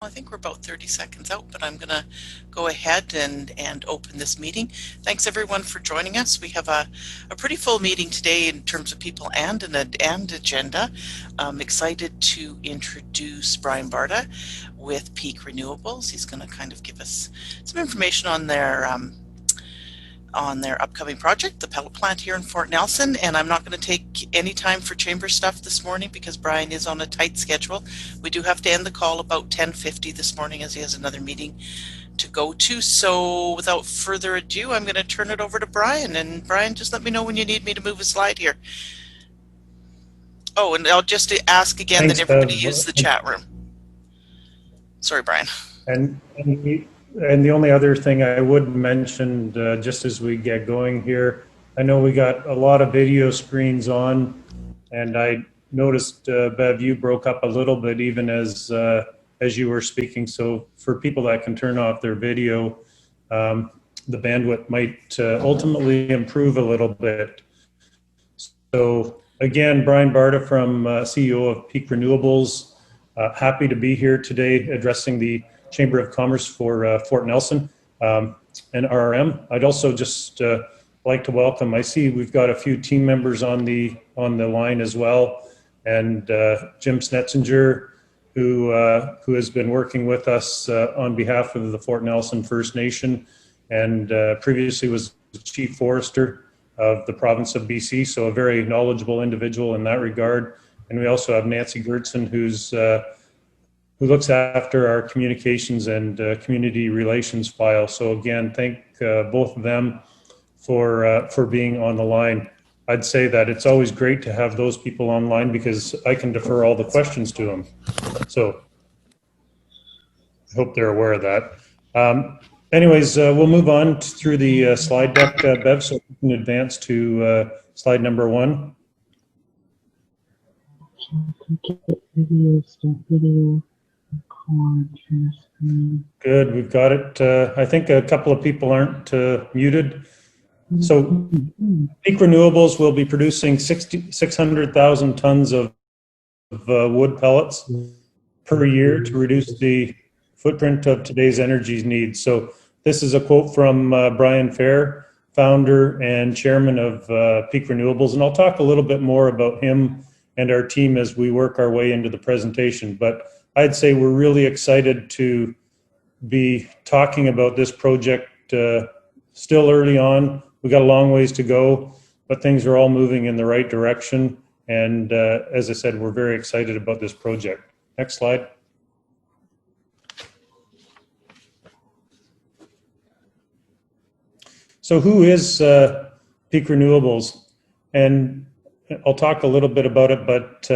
I think we're about 30 seconds out, but I'm going to go ahead and open this meeting. Thanks everyone for joining us. We have a pretty full meeting today in terms of people and agenda. I'm excited to introduce Brian Barta with Peak Renewables. He's going to kind of give us some information on their upcoming project, the pellet plant here in Fort Nelson. And I'm not going to take any time for chamber stuff this morning because Brian is on a tight schedule. We do have to end the call about 10:50 this morning as he has another meeting to go to. So without further ado, I'm going to turn it over to Brian. And Brian, just let me know when you need me to move a slide here. Oh, and I'll just ask again that everybody use the chat room. Sorry, Brian. And the only other thing I would mention, just as we get going here, I know we got a lot of video screens on, and I noticed, Bev, you broke up a little bit even as you were speaking. So for people that can turn off their video, the bandwidth might ultimately improve a little bit. So again, Brian Barta from CEO of Peak Renewables, happy to be here today addressing the Chamber of Commerce for Fort Nelson and RRM. I'd also just like to welcome, I see we've got a few team members on the line as well, and Jim Snetzinger, who has been working with us on behalf of the Fort Nelson First Nation, and previously was the Chief Forester of the province of BC, so a very knowledgeable individual in that regard. And we also have Nancy Gertson, who looks after our communications and community relations file. So again, thank both of them for being on the line. I'd say that it's always great to have those people online because I can defer all the questions to them. So I hope they're aware of that. Anyways, we'll move on through the slide deck, Bev, so we can advance to slide number 1. Good, we've got it. I think a couple of people aren't muted. So Peak Renewables will be producing 600,000 tons of wood pellets per year to reduce the footprint of today's energy needs. So this is a quote from Brian Fair, founder and chairman of Peak Renewables. And I'll talk a little bit more about him and our team as we work our way into the presentation. But I'd say we're really excited to be talking about this project still early on. We got a long ways to go, but things are all moving in the right direction. And as I said, we're very excited about this project. Next slide. So who is Peak Renewables? And I'll talk a little bit about it, but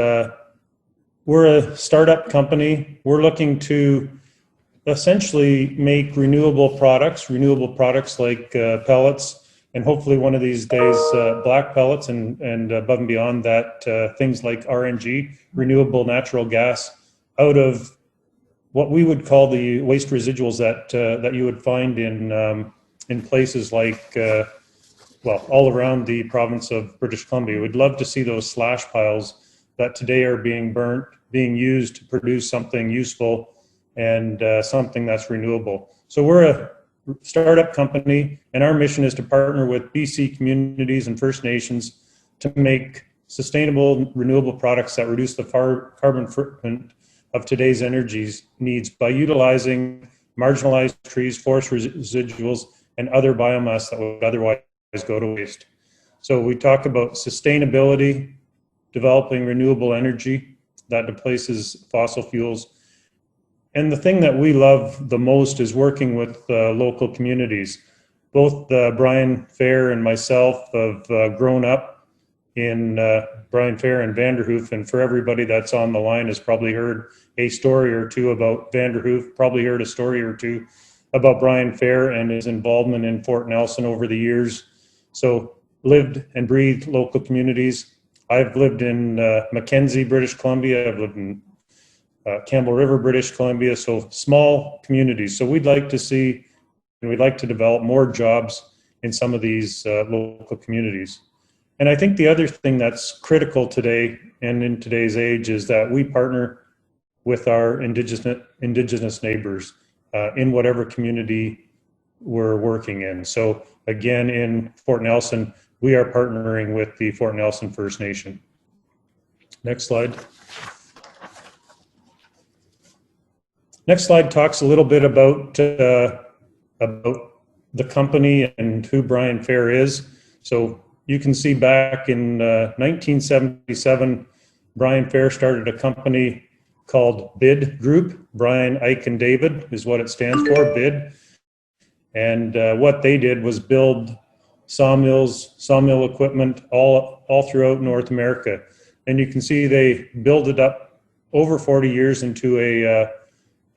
we're a startup company. We're looking to essentially make renewable products like pellets, and hopefully one of these days black pellets, and above and beyond that, things like RNG, renewable natural gas, out of what we would call the waste residuals that you would find in places like well, all around the province of British Columbia. We'd love to see those slash piles that today are being burnt, being used to produce something useful and something that's renewable. So we're a startup company, and our mission is to partner with BC communities and First Nations to make sustainable, renewable products that reduce the carbon footprint of today's energy needs by utilizing marginalized trees, forest residuals, and other biomass that would otherwise go to waste. So we talk about sustainability, developing renewable energy that displaces fossil fuels. And the thing that we love the most is working with local communities. Both Brian Fair and myself have grown up in Brian Fair and Vanderhoof, and for everybody that's on the line has probably heard a story or two about Vanderhoof, probably heard a story or two about Brian Fair and his involvement in Fort Nelson over the years. So lived and breathed local communities. I've lived in Mackenzie, British Columbia. I've lived in Campbell River, British Columbia. So small communities. So we'd like to see, and we'd like to develop more jobs in some of these local communities. And I think the other thing that's critical today and in today's age is that we partner with our indigenous neighbors in whatever community we're working in. So again, in Fort Nelson, we are partnering with the Fort Nelson First Nation. Next slide. Next slide talks a little bit about the company and who Brian Fair is. So you can see back in 1977, Brian Fair started a company called BID Group. Brian, Ike, and David is what it stands for, BID. And what they did was build sawmills, sawmill equipment all throughout North America. And you can see they built it up over 40 years into a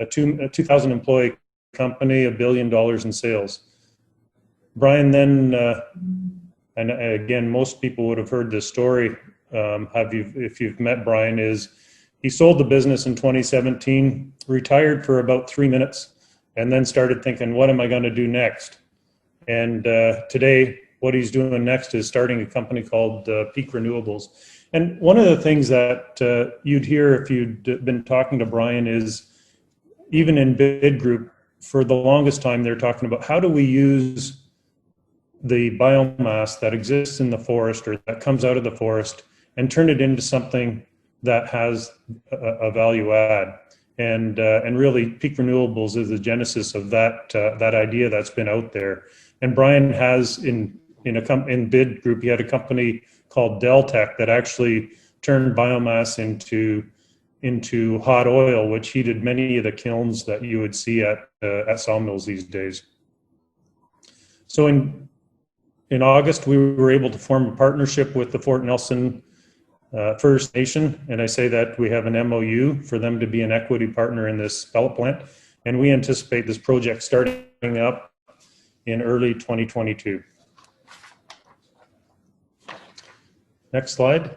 2,000 employee company, $1 billion in sales. Brian then, and again, most people would have heard this story if you've met Brian, is he sold the business in 2017, retired for about 3 minutes, and then started thinking, what am I going to do next? And today, what he's doing next is starting a company called Peak Renewables. And one of the things that you'd hear if you'd been talking to Brian is, even in BID Group, for the longest time, they're talking about how do we use the biomass that exists in the forest or that comes out of the forest and turn it into something that has a value add. And really, Peak Renewables is the genesis of that idea that's been out there. And Brian has in BID Group, he had a company called Deltec that actually turned biomass into hot oil, which heated many of the kilns that you would see at sawmills these days. So in August, we were able to form a partnership with the Fort Nelson First Nation, and I say that we have an MOU for them to be an equity partner in this pellet plant, and we anticipate this project starting up in early 2022. Next slide.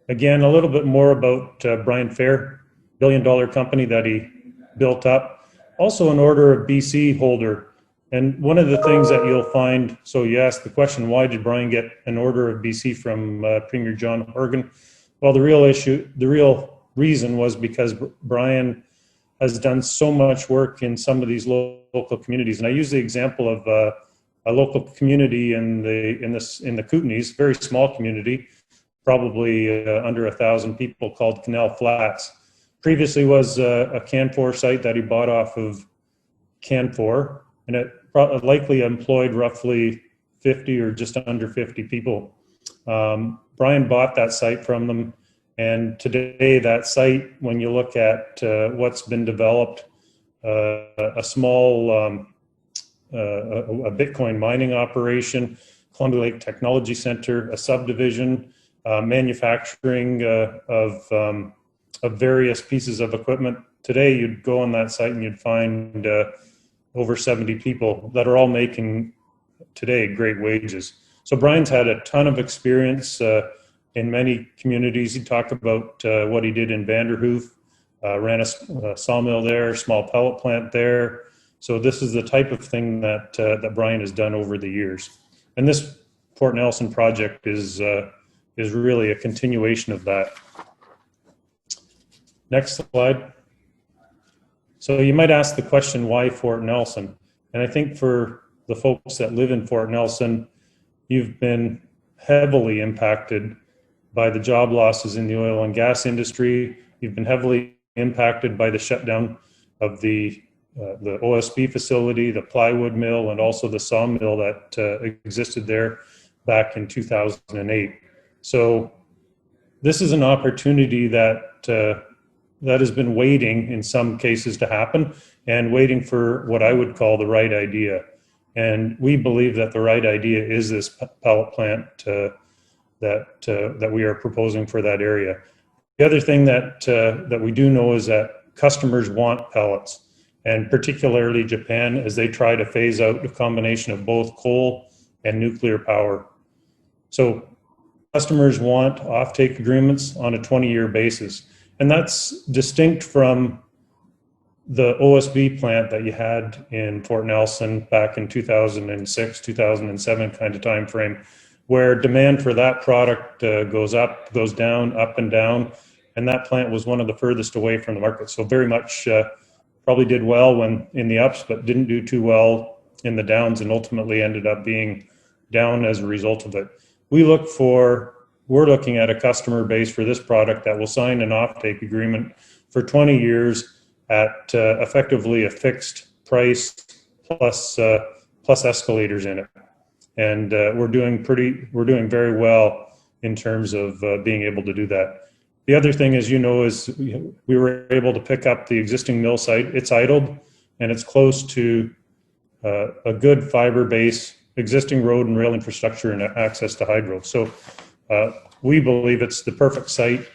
Again, a little bit more about Brian Fair, billion-dollar company that he built up. Also an Order of BC holder. And one of the things that you'll find, so you asked the question, why did Brian get an Order of BC from Premier John Horgan? Well, the real reason was because Brian has done so much work in some of these local communities. And I use the example of a local community in the Kootenays, very small community, probably under 1,000 people, called Canal Flats. Previously was a Canfor site that he bought off of Canfor, and it likely employed roughly 50 or just under 50 people. Brian bought that site from them, and today that site, when you look at what's been developed, a small a Bitcoin mining operation, Columbia Lake Technology Center, a subdivision, manufacturing of various pieces of equipment. Today, you'd go on that site and you'd find over 70 people that are all making today great wages. So Brian's had a ton of experience in many communities. He talked about what he did in Vanderhoof, ran a sawmill there, small pellet plant there. So this is the type of thing that Brian has done over the years. And this Fort Nelson project is really a continuation of that. Next slide. So you might ask the question, why Fort Nelson? And I think for the folks that live in Fort Nelson, you've been heavily impacted by the job losses in the oil and gas industry. You've been heavily impacted by the shutdown of the OSB facility, the plywood mill, and also the sawmill that existed there back in 2008. So this is an opportunity that has been waiting in some cases to happen, and waiting for what I would call the right idea. And we believe that the right idea is this pellet plant that we are proposing for that area. The other thing that we do know is that customers want pellets, and particularly Japan, as they try to phase out a combination of both coal and nuclear power. So customers want offtake agreements on a 20-year basis. And that's distinct from the OSB plant that you had in Fort Nelson back in 2006, 2007 kind of time frame, where demand for that product goes up, goes down, up and down. And that plant was one of the furthest away from the market. So very much probably did well when in the ups, but didn't do too well in the downs, and ultimately ended up being down as a result of it. We're looking at a customer base for this product that will sign an offtake agreement for 20 years at effectively a fixed price plus escalators in it. And we're doing very well in terms of being able to do that. The other thing, as you know, is we were able to pick up the existing mill site. It's idled, and it's close to a good fiber base, existing road and rail infrastructure, and access to hydro. So we believe it's the perfect site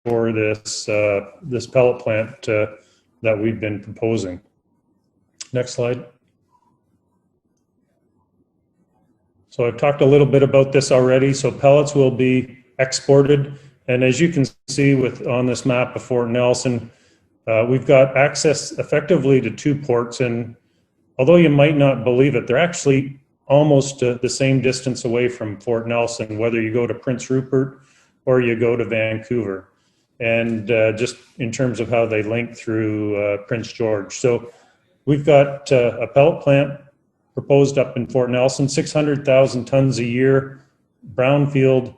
for this pellet plant that we've been proposing. Next slide. So I've talked a little bit about this already. So pellets will be exported. And as you can see on this map of Fort Nelson, we've got access effectively to 2 ports. And although you might not believe it, they're actually almost the same distance away from Fort Nelson, whether you go to Prince Rupert or you go to Vancouver. And just in terms of how they link through Prince George. So we've got a pellet plant proposed up in Fort Nelson, 600,000 tons a year, brownfield,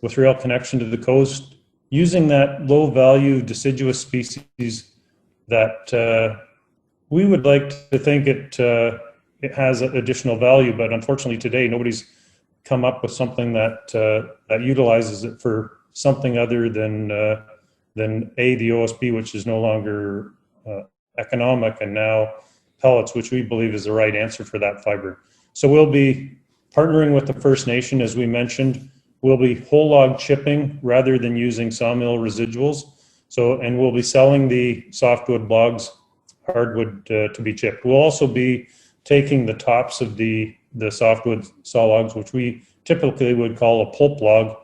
with rail connection to the coast, using that low value deciduous species that we would like to think it has additional value, but unfortunately today nobody's come up with something that utilizes it for something other than the OSB, which is no longer economic, and now pellets, which we believe is the right answer for that fiber. So we'll be partnering with the First Nation, as we mentioned. We'll be whole log chipping rather than using sawmill residuals. So, and we'll be selling the softwood logs, hardwood to be chipped. We'll also be taking the tops of the softwood saw logs, which we typically would call a pulp log,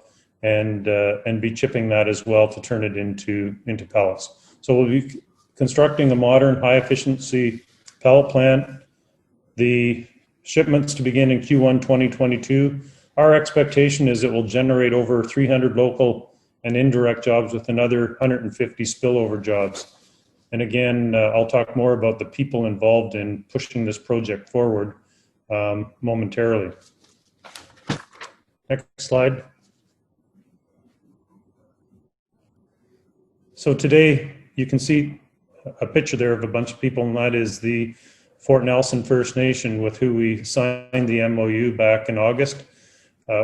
and be chipping that as well to turn it into pellets. So we'll be constructing a modern, high efficiency pellet plant. The shipments to begin in Q1 2022. Our expectation is it will generate over 300 local and indirect jobs with another 150 spillover jobs. And again, I'll talk more about the people involved in pushing this project forward momentarily. Next slide. So today you can see a picture there of a bunch of people, and that is the Fort Nelson First Nation with who we signed the MOU back in August.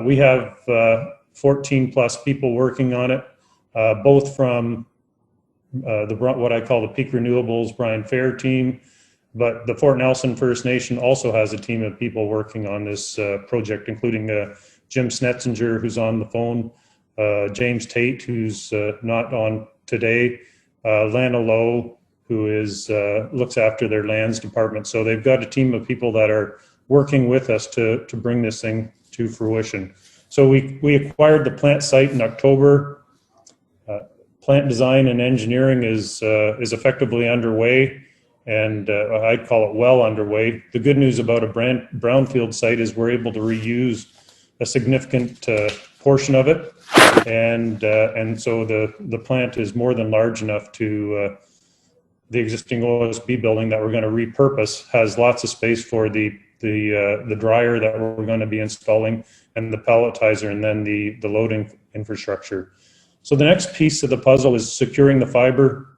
We have 14 plus people working on it, both from what I call the Peak Renewables Brian Fair team, but the Fort Nelson First Nation also has a team of people working on this project, including Jim Snetzinger, who's on the phone, James Tate, who's not on today, Lana Lowe, who looks after their lands department. So they've got a team of people that are working with us to bring this thing to fruition. So we acquired the plant site in October. Plant design and engineering is effectively underway, and I'd call it well underway. The good news about a brownfield site is we're able to reuse a significant portion of it, and so the plant is more than large enough to the existing OSB building that we're going to repurpose has lots of space for the dryer that we're going to be installing, and the pelletizer, and then the loading infrastructure. So the next piece of the puzzle is securing the fiber.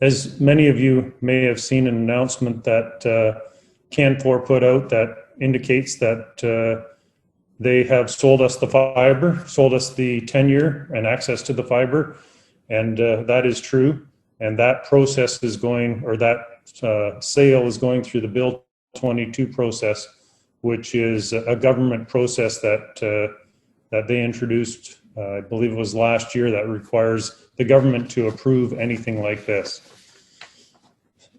As many of you may have seen an announcement that Canfor put out that indicates that they have sold us the fiber, sold us the tenure and access to the fiber, and that is true. And that process is going, or that sale is going through the Bill 22 process, which is a government process that they introduced, I believe it was last year, that requires the government to approve anything like this.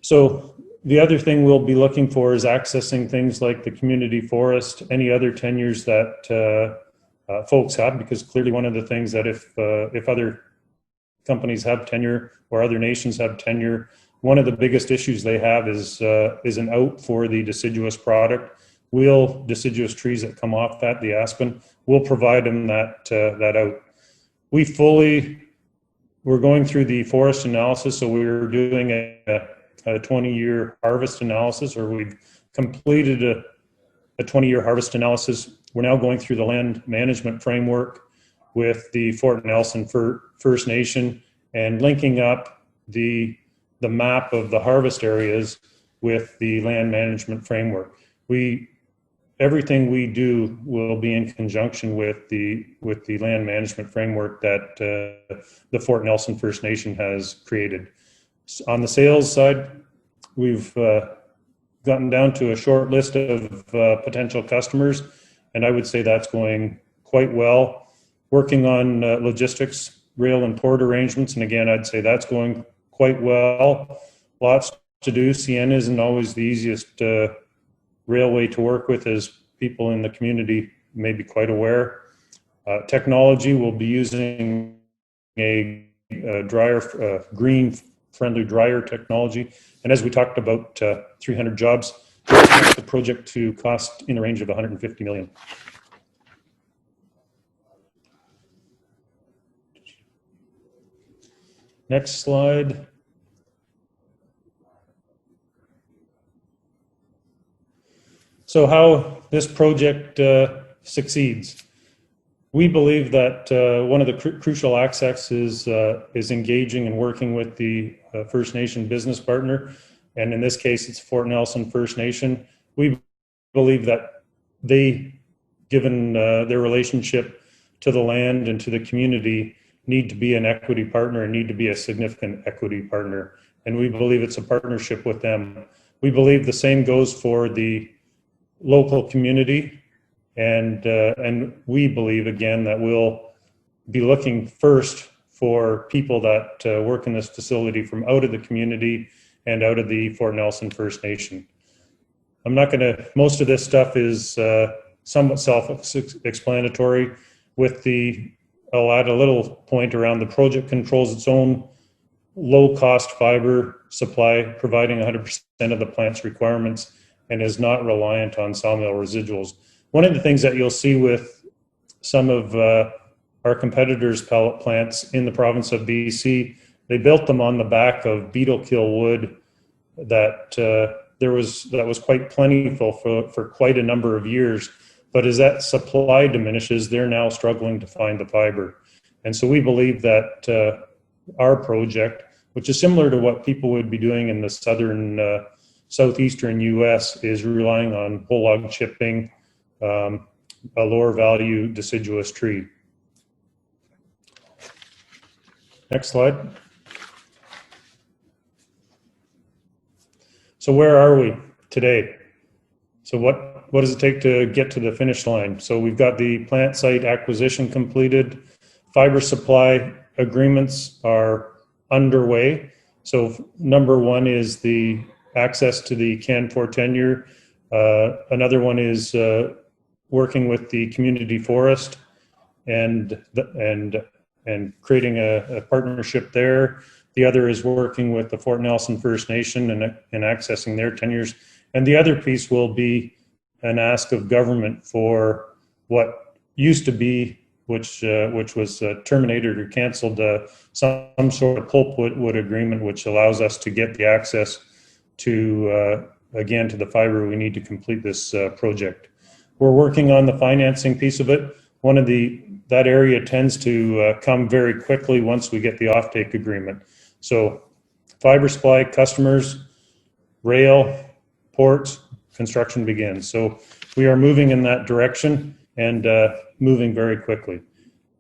So the other thing we'll be looking for is accessing things like the community forest, any other tenures that folks have, because clearly one of the things that if other companies have tenure or other nations have tenure, one of the biggest issues they have is an out for the deciduous product. real deciduous trees that come off that, the aspen. We'll provide them that out. We're going through the forest analysis, so we're doing a 20-year harvest analysis, or we've completed a 20-year harvest analysis. We're now going through the land management framework with the Fort Nelson First Nation and linking up the map of the harvest areas with the land management framework. Everything we do will be in conjunction with the land management framework that the Fort Nelson First Nation has created. On the sales side, we've gotten down to a short list of potential customers, and I would say that's going quite well. Working on logistics, rail and port arrangements, and again, I'd say that's going quite well. Lots to do. CN isn't always the easiest railway to work with, as people in the community may be quite aware. Technology, will be using a green-friendly dryer technology. And as we talked about 300 jobs, we expect the project to cost in the range of $150 million. Next slide. So how this project succeeds. We believe that one of the crucial aspects is engaging and working with the First Nation business partner, and in this case, it's Fort Nelson First Nation. We believe that they, given their relationship to the land and to the community, need to be an equity partner and need to be a significant equity partner, and we believe it's a partnership with them. We believe the same goes for the local community, and we believe again that we'll be looking first for people that work in this facility from out of the community and out of the Fort Nelson First Nation. Most of this stuff is somewhat self-explanatory. I'll add a little point around the project controls its own low-cost fiber supply, providing 100% of the plant's requirements, and is not reliant on sawmill residuals. One of the things that you'll see with some of our competitors' pellet plants in the province of BC, they built them on the back of beetle kill wood that was quite plentiful for quite a number of years. But as that supply diminishes, they're now struggling to find the fiber. And so we believe that our project, which is similar to what people would be doing in the southeastern U.S., is relying on whole log chipping, a lower value deciduous tree. Next slide. So where are we today? So what does it take to get to the finish line? So we've got the plant site acquisition completed. Fiber supply agreements are underway. So number one is the access to the Canfor tenure. Another one is working with the community forest and creating a partnership there. The other is working with the Fort Nelson First Nation and accessing their tenures. And the other piece will be an ask of government for what used to be, which was terminated or canceled, some sort of pulpwood agreement, which allows us to get the access to, again, to the fiber we need to complete this project. We're working on the financing piece of it. That area tends to come very quickly once we get the offtake agreement. So fiber supply, customers, rail, ports, construction begins. So we are moving in that direction and moving very quickly.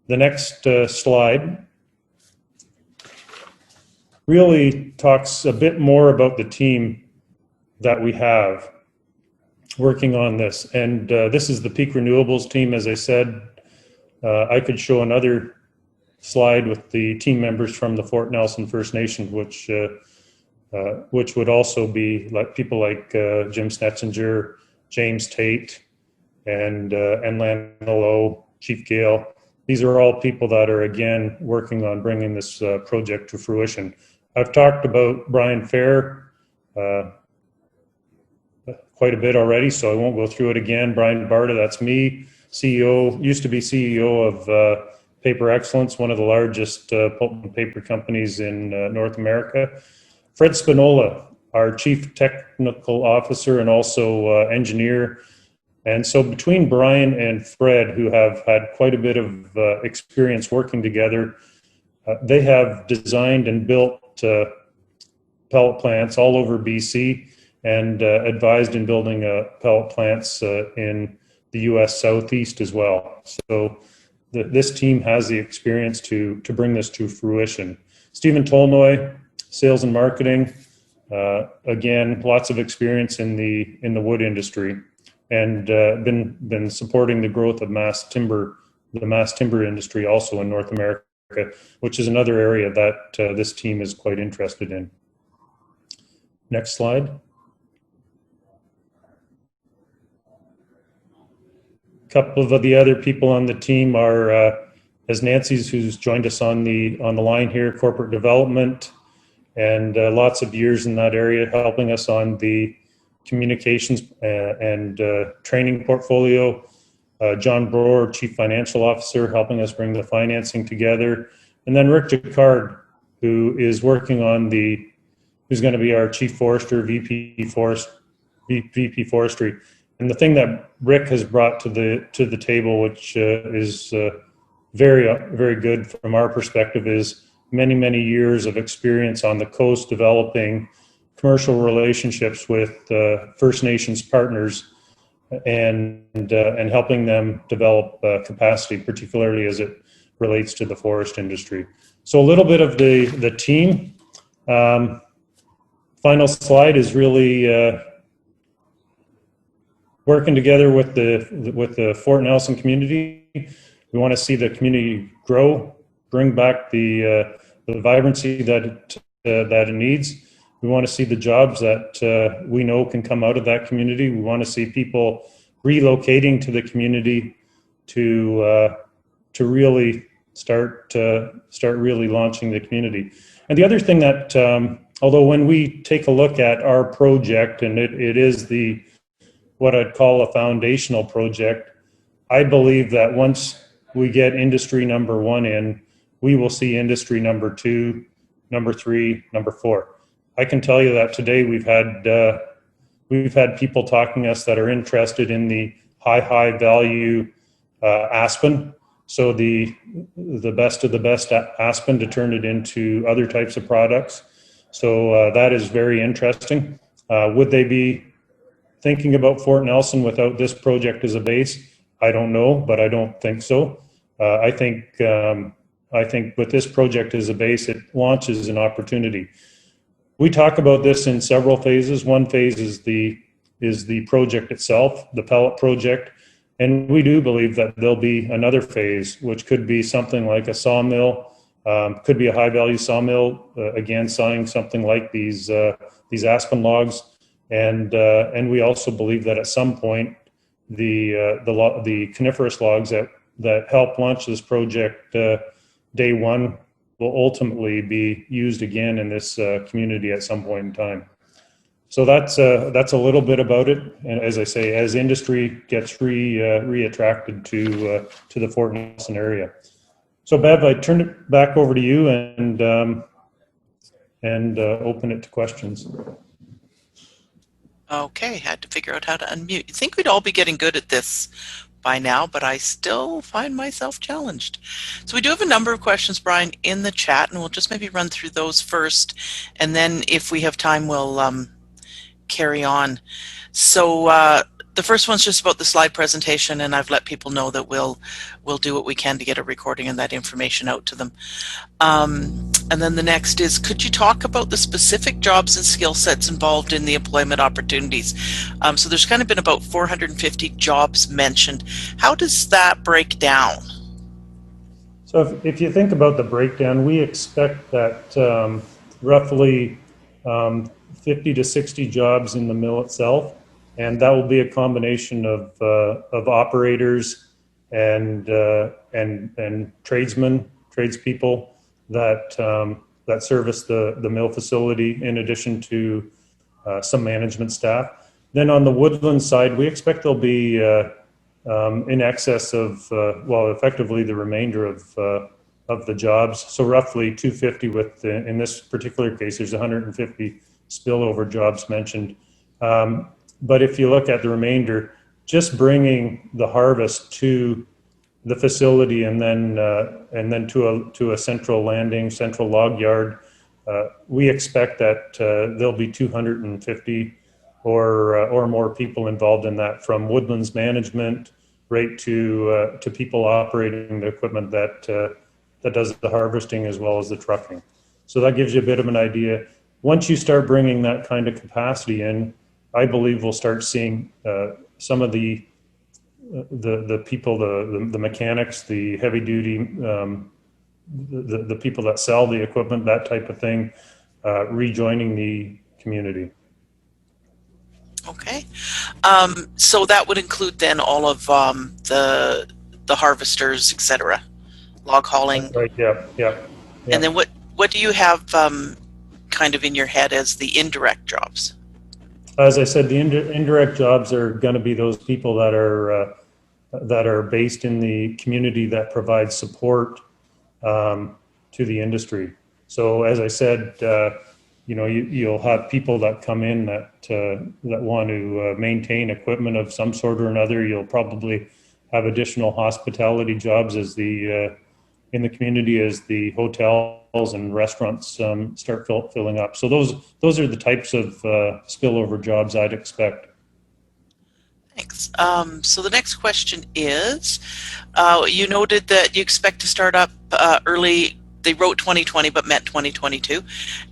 The next slide really talks a bit more about the team that we have working on this. And this is the Peak Renewables team. As I said, I could show another slide with the team members from the Fort Nelson First Nation, which would also be like people like Jim Snetzinger, James Tate, and Lanolo, Chief Gale. These are all people that are, again, working on bringing this project to fruition. I've talked about Brian Fair quite a bit already, so I won't go through it again. Brian Barta, that's me, CEO, used to be CEO of Paper Excellence, one of the largest pulp and paper companies in North America. Fred Spinola, our Chief Technical Officer and also engineer. And so between Brian and Fred, who have had quite a bit of experience working together, they have designed and built pellet plants all over BC and advised in building pellet plants in the US Southeast as well. So this team has the experience to bring this to fruition. Stephen Tolnoy, sales and marketing, again, lots of experience in the wood industry, and been supporting the growth of the mass timber industry also in North America, which is another area that this team is quite interested in. Next slide. A couple of the other people on the team are, as Nancy's, who's joined us on the line here, corporate development, and lots of years in that area, helping us on the communications and training portfolio. John Broer, Chief Financial Officer, helping us bring the financing together. And then Rick Jacquard, who is working on who's going to be our Chief Forester, VP Forestry. And the thing that Rick has brought to the table, which is very good from our perspective, is many years of experience on the coast developing commercial relationships with First Nations partners and helping them develop capacity, particularly as it relates to the forest industry. So a little bit of the team. Final slide is really working together with the Fort Nelson community. We want to see the community grow, bring back the vibrancy that it needs. We want to see the jobs that we know can come out of that community. We want to see people relocating to the community to really start really launching the community. And the other thing that, although when we take a look at our project, and it is what I'd call a foundational project, I believe that once we get industry number one in, we will see industry number two, number three, number four. I can tell you that today we've had people talking to us that are interested in the high value aspen. So the best of the best aspen to turn it into other types of products. So that is very interesting. Would they be thinking about Fort Nelson without this project as a base? I don't know, but I don't think so. I think with this project as a base, it launches an opportunity. We talk about this in several phases. One phase is the project itself, the pellet project. And we do believe that there'll be another phase, which could be something like a sawmill, could be a high value sawmill, again, selling something like these aspen logs. And we also believe that at some point, the coniferous logs that help launch this project day one will ultimately be used again in this community at some point in time. So that's a little bit about it. And as I say, as industry gets reattracted to the Fort Nelson area. So Bev, I turn it back over to you and open it to questions. Okay, had to figure out how to unmute. You'd think we'd all be getting good at this by now, but I still find myself challenged. So we do have a number of questions, Brian, in the chat, and we'll just maybe run through those first, and then if we have time, we'll carry on. So the first one's just about the slide presentation, and I've let people know that we'll do what we can to get a recording and that information out to them. And then the next is, could you talk about the specific jobs and skill sets involved in the employment opportunities? So there's kind of been about 450 jobs mentioned. How does that break down? So if you think about the breakdown, we expect that roughly 50 to 60 jobs in the mill itself, and that will be a combination of operators and tradespeople that service the mill facility, in addition to some management staff. Then on the woodland side, we expect there'll be in excess of, effectively the remainder of the jobs. So roughly 250 in this particular case, there's 150 spillover jobs mentioned. But if you look at the remainder, just bringing the harvest to the facility and then to a central landing, central log yard, we expect that there'll be 250 or more people involved in that, from woodlands management right to people operating the equipment that does the harvesting as well as the trucking. So that gives you a bit of an idea. Once you start bringing that kind of capacity in, I believe we'll start seeing some of the people, the mechanics, the heavy duty, the people that sell the equipment, that type of thing, rejoining the community. Okay. So that would include then all of the harvesters, etc., log hauling. That's right. Yeah. And then what do you have kind of in your head as the indirect jobs? As I said, the indirect jobs are going to be those people that are based in the community that provide support to the industry. So as I said, you'll have people that come in that want to maintain equipment of some sort or another. You'll probably have additional hospitality jobs in the community as the hotels and restaurants start filling up. So those are the types of spillover jobs I'd expect. Thanks. So the next question is, you noted that you expect to start up early. They wrote 2020 but meant 2022.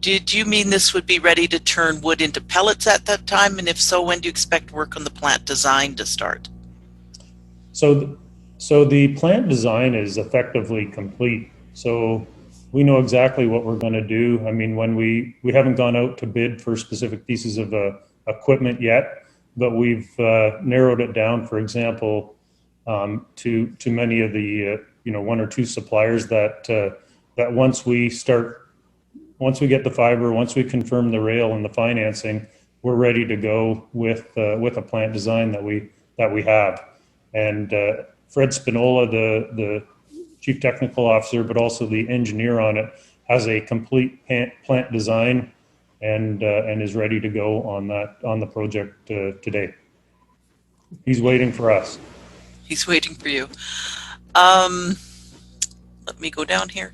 Do you mean this would be ready to turn wood into pellets at that time? And if so, when do you expect work on the plant design to start? So the plant design is effectively complete. So we know exactly what we're going to do. I mean, when we haven't gone out to bid for specific pieces of equipment yet, but we've narrowed it down, for example, to many of the one or two suppliers that once we get the fiber, once we confirm the rail and the financing, we're ready to go with a plant design that we have. And Fred Spinola, the chief technical officer, but also the engineer on it, has a complete plant design and is ready to go on the project today. He's waiting for us. He's waiting for you. Let me go down here.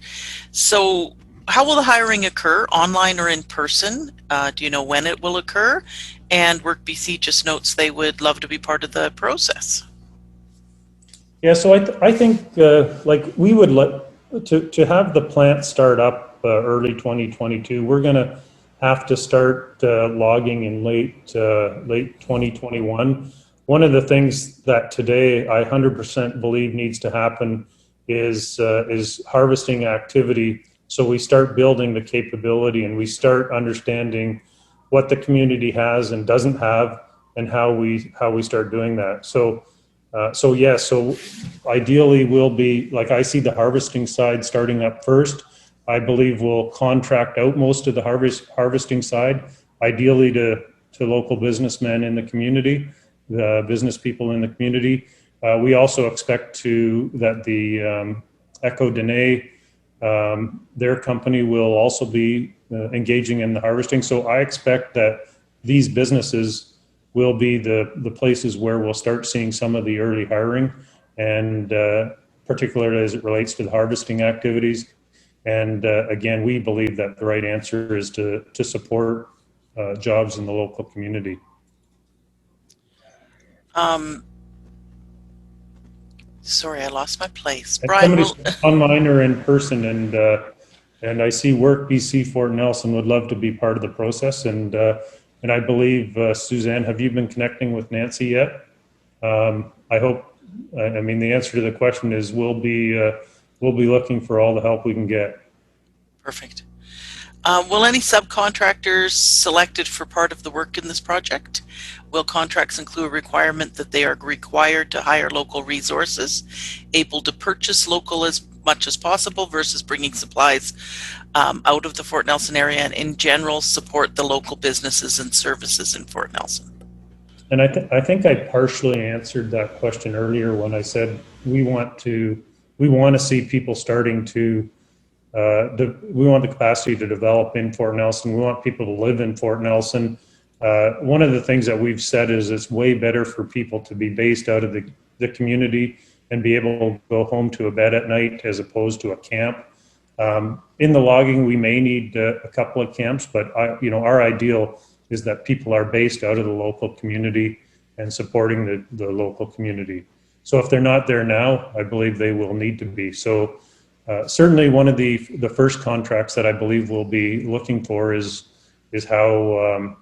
So how will the hiring occur, online or in person? Do you know when it will occur? And WorkBC just notes they would love to be part of the process. Yeah, so I think we would to have the plant start up early 2022. We're going to have to start logging in late 2021. One of the things that today I 100% believe needs to happen is harvesting activity. So we start building the capability and we start understanding what the community has and doesn't have, and how we start doing that. So ideally we'll be, like, I see the harvesting side starting up first. I believe we'll contract out most of the harvesting side, ideally to local businessmen in the community, the business people in the community. We also expect that the Echo Dene, their company, will also be engaging in the harvesting. So I expect that these businesses will be the places where we'll start seeing some of the early hiring, and particularly as it relates to the harvesting activities. And again, we believe that the right answer is to support jobs in the local community. Sorry, I lost my place. Brian, online or in person, and I see WorkBC Fort Nelson would love to be part of the process. And I believe, Suzanne, have you been connecting with Nancy yet? I hope. I mean, the answer to the question is we'll be looking for all the help we can get. Perfect. Will any subcontractors selected for part of the work in this project? Will contracts include a requirement that they are required to hire local resources, able to purchase local as much as possible versus bringing supplies out of the Fort Nelson area, and in general support the local businesses and services in Fort Nelson? And I think I partially answered that question earlier when I said we want to see people starting to we want the capacity to develop in Fort Nelson. We want people to live in Fort Nelson. One of the things that we've said is it's way better for people to be based out of the community and be able to go home to a bed at night as opposed to a camp. In the logging, we may need a couple of camps, but our ideal is that people are based out of the local community and supporting the local community. So if they're not there now, I believe they will need to be. So certainly one of the first contracts that I believe we'll be looking for is how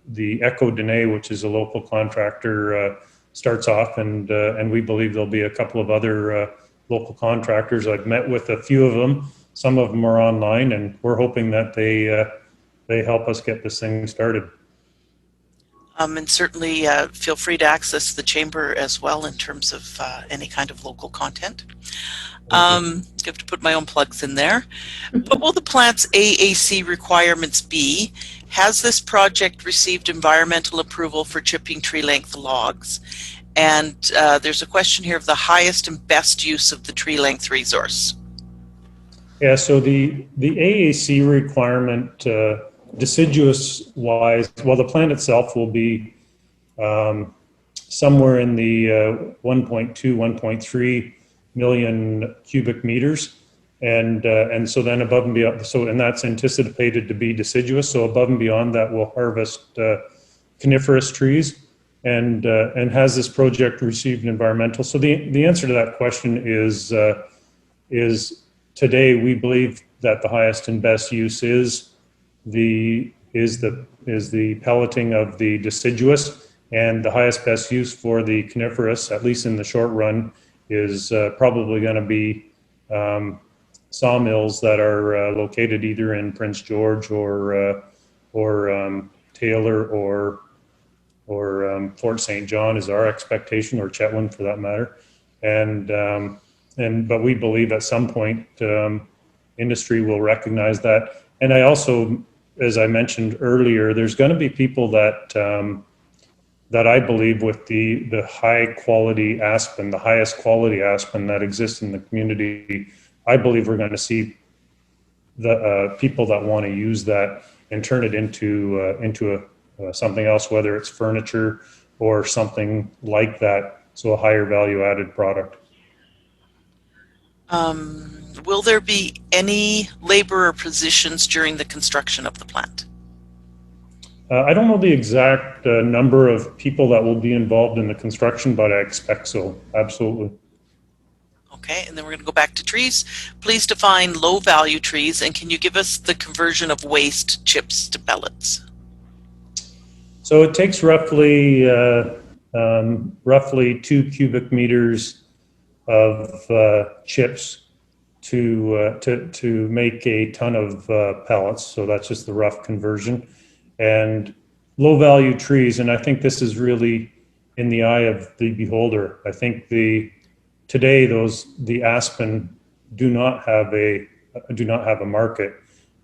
the Echo Dene, which is a local contractor, starts off, and we believe there'll be a couple of other local contractors. I've met with a few of them. Some of them are online, and we're hoping that they help us get this thing started. And certainly feel free to access the chamber as well in terms of any kind of local content. I have to put my own plugs in there. What will the plant's AAC requirements be? Has this project received environmental approval for chipping tree length logs? And there's a question here of the highest and best use of the tree length resource. Yeah, so the AAC requirement, deciduous wise, well, the plant itself will be somewhere in the 1.2, 1.3 million cubic meters. And so then above and beyond, and that's anticipated to be deciduous. So above and beyond that, we'll harvest coniferous trees. And has this project received environmental? So the answer to that question is today we believe that the highest and best use is the pelleting of the deciduous, and the highest best use for the coniferous, at least in the short run, is probably going to be sawmills that are located either in Prince George or Taylor or Fort St. John is our expectation, or Chetwynd for that matter. But we believe at some point industry will recognize that. And I also, as I mentioned earlier, there's going to be people that I believe with the high quality aspen, the highest quality aspen that exists in the community, I believe we're going to see the people that want to use that and turn it into something else, whether it's furniture or something like that. So a higher value added product. Will there be any labor or positions during the construction of the plant? I don't know the exact number of people that will be involved in the construction, but I expect so, absolutely. Okay, and then we're going to go back to trees. Please define low value trees, and can you give us the conversion of waste chips to pellets? So it takes roughly 2 cubic meters of chips to make a ton of pellets. So that's just the rough conversion. And low value trees, and I think this is really in the eye of the beholder. I think today the aspen do not have a market,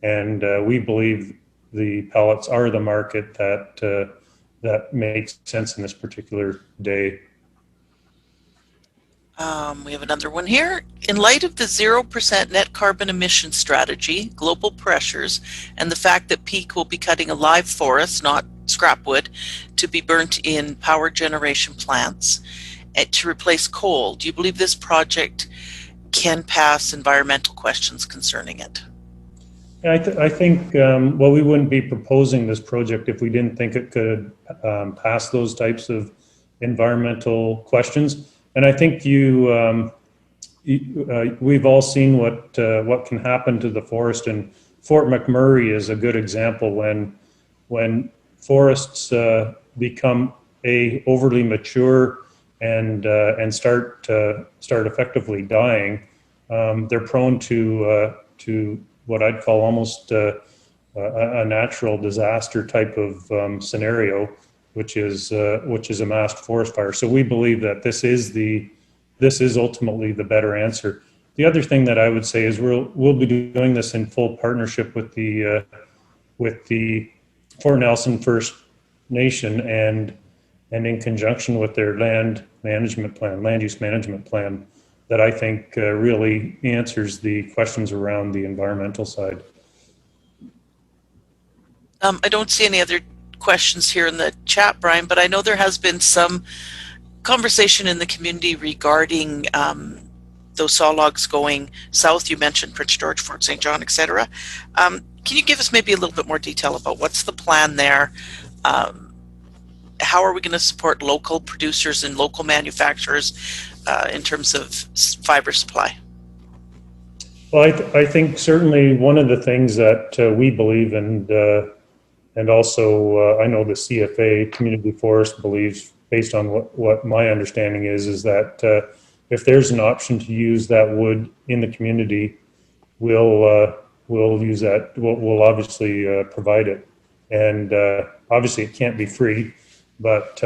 and we believe the pellets are the market that makes sense in this particular day. We have another one here. In light of the 0% net carbon emission strategy, global pressures, and the fact that Peak will be cutting a live forest, not scrap wood, to be burnt in power generation plants to replace coal, do you believe this project can pass environmental questions concerning it? I think, well, we wouldn't be proposing this project if we didn't think it could pass those types of environmental questions. And I think we've all seen what can happen to the forest, and Fort McMurray is a good example. When forests become overly mature and start effectively dying, they're prone to what I'd call almost a natural disaster type of scenario, which is a massed forest fire. So we believe that this is ultimately the better answer. The other thing that I would say is we'll be doing this in full partnership with the Fort Nelson First Nation, and in conjunction with their land management plan, land use management plan, that I think really answers the questions around the environmental side. I don't see any other questions here in the chat, Brian, but I know there has been some conversation in the community regarding those saw logs going south. You mentioned Prince George, Fort St. John, etc. Can you give us maybe a little bit more detail about what's the plan there? How are we going to support local producers and local manufacturers in terms of fiber supply? Well, I think certainly one of the things that we believe, and also I know the CFA, Community Forest, believes, based on what my understanding is that if there's an option to use that wood in the community, we'll use that. We'll obviously provide it, and obviously it can't be free, but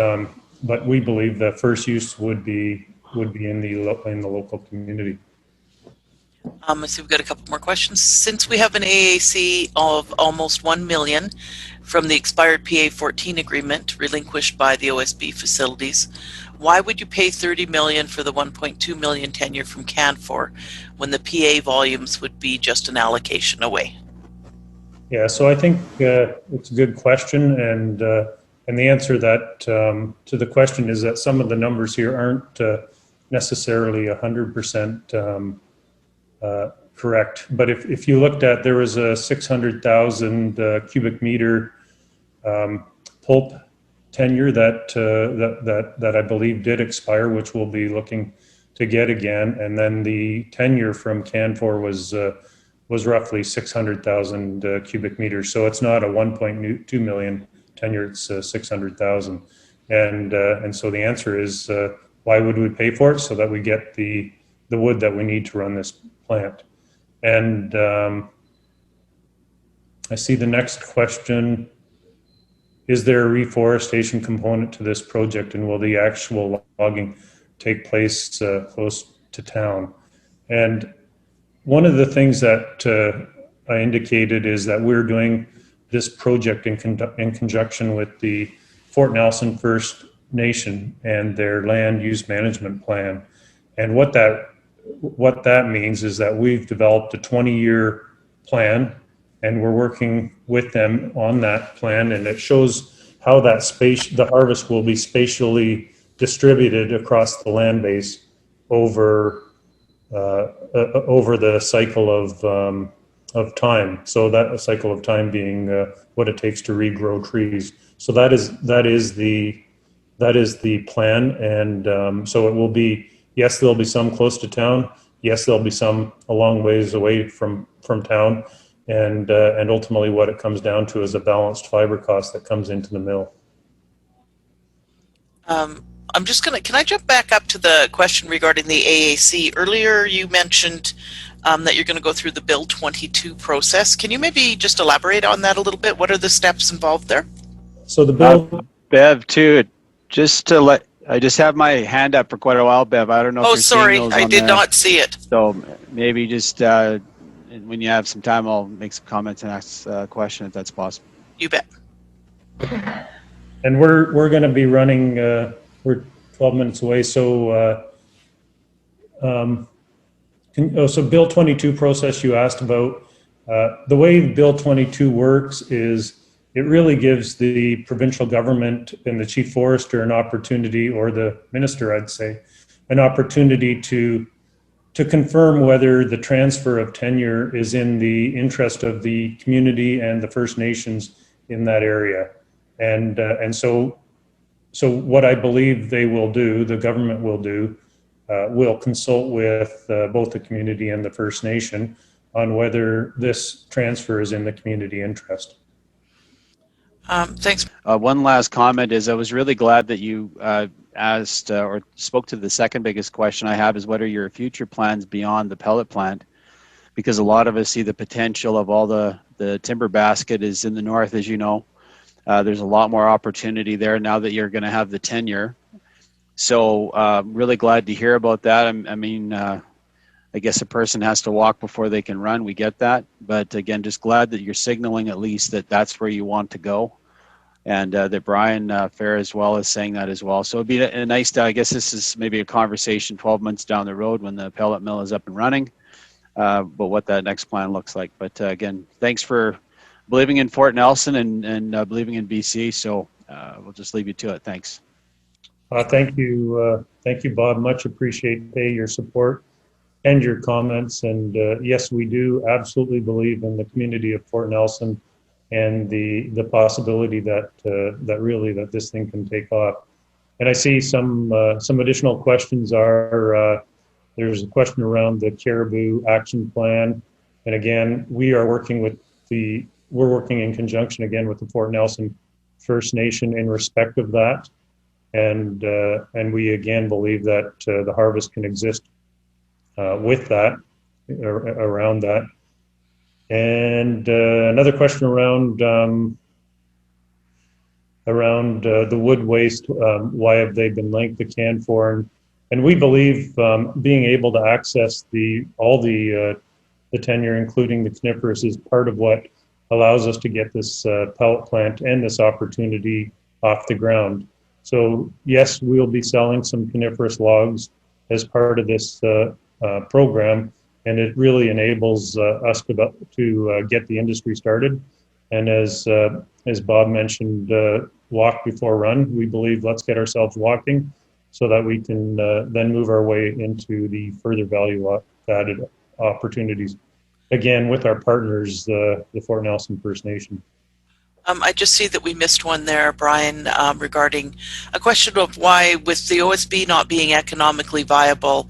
we believe the first use would be in the local community. I see we've got a couple more questions. Since we have an AAC of almost 1 million from the expired PA14 agreement relinquished by the OSB facilities, why would you pay 30 million for the 1.2 million tenure from Canfor when the PA volumes would be just an allocation away? Yeah, so I think it's a good question, and the answer that to the question is that some of the numbers here aren't necessarily 100% correct. But if you looked at, there was a 600,000 cubic meter pulp tenure that I believe did expire, which we'll be looking to get again. And then the tenure from Canfor was roughly 600,000 cubic meters. So it's not a 1.2 million tenure; it's 600,000. And so the answer is, why would we pay for it? So that we get the wood that we need to run this plant. And I see the next question: is there a reforestation component to this project, and will the actual logging take place close to town? And one of the things that I indicated is that we're doing this project in conjunction with the Fort Nelson First Nation and their land use management plan. And what that means is that we've developed a 20-year plan, and we're working with them on that plan, and it shows how the harvest will be spatially distributed across the land base over the cycle of time. So that cycle of time being what it takes to regrow trees. So that is the plan, and so it will be. Yes, there'll be some close to town. Yes, there'll be some a long ways away from town, and ultimately what it comes down to is a balanced fiber cost that comes into the mill. Can I jump back up to the question regarding the AAC? Earlier you mentioned that you're going to go through the Bill 22 process. Can you maybe just elaborate on that a little bit? What are the steps involved there? So the bill... Bev, too, I just have my hand up for quite a while, Bev. I don't know if you're sorry, seeing those I did not see it. So maybe just when you have some time, I'll make some comments and ask a question if that's possible. You bet. And we're going to be running. We're 12 minutes away. So so Bill 22 process you asked about. The way Bill 22 works is it really gives the provincial government and the chief forester an opportunity, or the minister, I'd say, an opportunity to confirm whether the transfer of tenure is in the interest of the community and the First Nations in that area. And so what I believe they will do, the government will do, will consult with both the community and the First Nation on whether this transfer is in the community interest. Thanks. One last comment is I was really glad that you asked or spoke to the second biggest question I have, is what are your future plans beyond the pellet plant? Because a lot of us see the potential of all the timber basket is in the north, as you know. There's a lot more opportunity there now that you're going to have the tenure. So really glad to hear about that. I guess a person has to walk before they can run. We get that. But again, just glad that you're signaling at least that that's where you want to go. and that Brian Fair as well is saying that as well. So it'd be a nice, I guess this is maybe a conversation 12 months down the road when the pellet mill is up and running, but what that next plan looks like. But again, thanks for believing in Fort Nelson and believing in BC. So we'll just leave you to it. Thanks. Thank you, Bob. Much appreciate your support and your comments. And yes, we do absolutely believe in the community of Fort Nelson and the possibility that that this thing can take off. And I see some additional questions are there's a question around the Caribou action plan, and again we're working in conjunction again with the Fort Nelson First Nation in respect of that, and we again believe that the harvest can exist with that around that. And another question around the wood waste. Why have they been linked to CAN4? And we believe being able to access all the tenure, including the coniferous, is part of what allows us to get this pellet plant and this opportunity off the ground. So yes, we'll be selling some coniferous logs as part of this program, and it really enables us to get the industry started. And as Bob mentioned, walk before run. We believe let's get ourselves walking so that we can then move our way into the further value added opportunities. Again, with our partners, the Fort Nelson First Nation. I just see that we missed one there, Brian, regarding a question of why, with the OSB not being economically viable,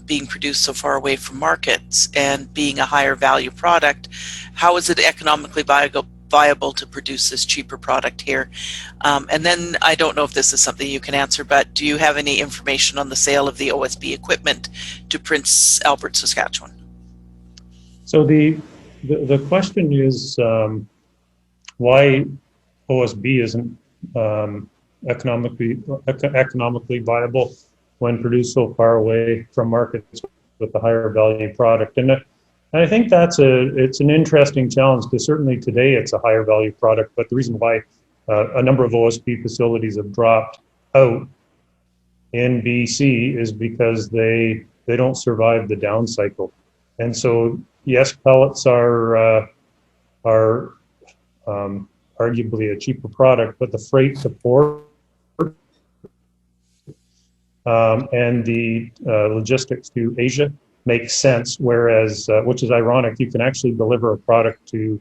being produced so far away from markets and being a higher value product, how is it economically viable to produce this cheaper product here? And then I don't know if this is something you can answer, but do you have any information on the sale of the OSB equipment to Prince Albert, Saskatchewan? So the question is why OSB isn't economically viable when produced so far away from markets with a higher value product. And I think it's an interesting challenge, because certainly today it's a higher value product, but the reason why a number of OSB facilities have dropped out in BC is because they don't survive the down cycle. And so yes, pellets are arguably a cheaper product, but the freight to port and the logistics to Asia makes sense. Whereas, which is ironic, you can actually deliver a product to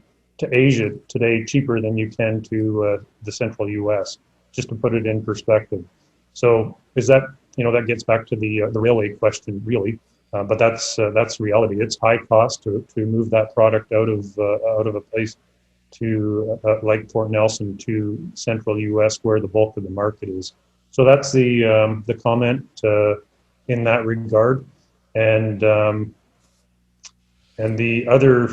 Asia today cheaper than you can to the central U.S. Just to put it in perspective. So is that, that gets back to the railway question, really. But that's reality. It's high cost to move that product out of a place to like Fort Nelson to central U.S. where the bulk of the market is. So that's the comment in that regard. And the other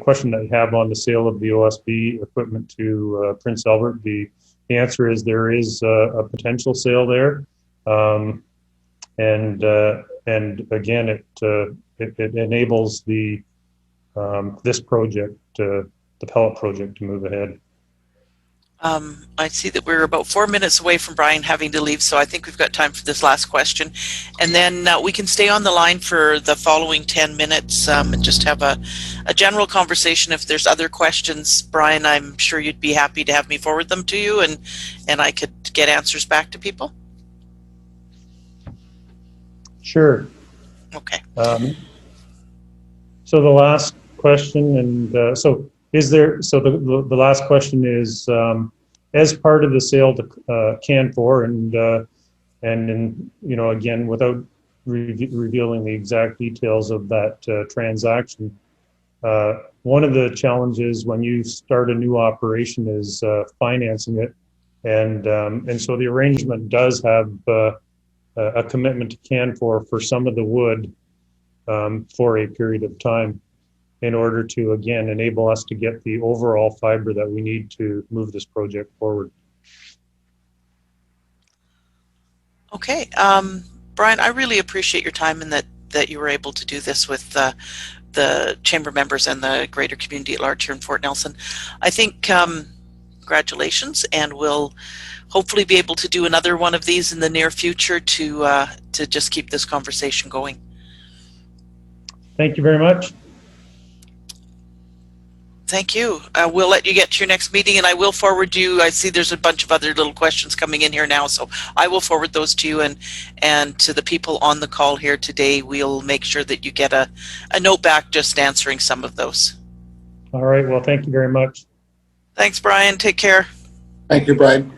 question that I have on the sale of the OSB equipment to Prince Albert, the answer is there is a potential sale there. And again, it enables this project, the pellet project, to move ahead. I see that we're about 4 minutes away from Brian having to leave, so I think we've got time for this last question. And then we can stay on the line for the following 10 minutes and just have a general conversation. If there's other questions, Brian, I'm sure you'd be happy to have me forward them to you, and I could get answers back to people. Sure. Okay. So the last question, and the last question is, as part of the sale to CAN4, and again, without revealing the exact details of that transaction, one of the challenges when you start a new operation is financing it, and so the arrangement does have a commitment to CAN4 for some of the wood for a period of time, in order to, again, enable us to get the overall fiber that we need to move this project forward. Okay. Brian, I really appreciate your time and that you were able to do this with the chamber members and the greater community at large here in Fort Nelson. I think Congratulations, and we'll hopefully be able to do another one of these in the near future to just keep this conversation going. Thank you very much. Thank you. We'll let you get to your next meeting, and I will forward you. I see there's a bunch of other little questions coming in here now, so I will forward those to you, and to the people on the call here today. We'll make sure that you get a note back just answering some of those. All right. Well, thank you very much. Thanks, Brian. Take care. Thank you, Brian.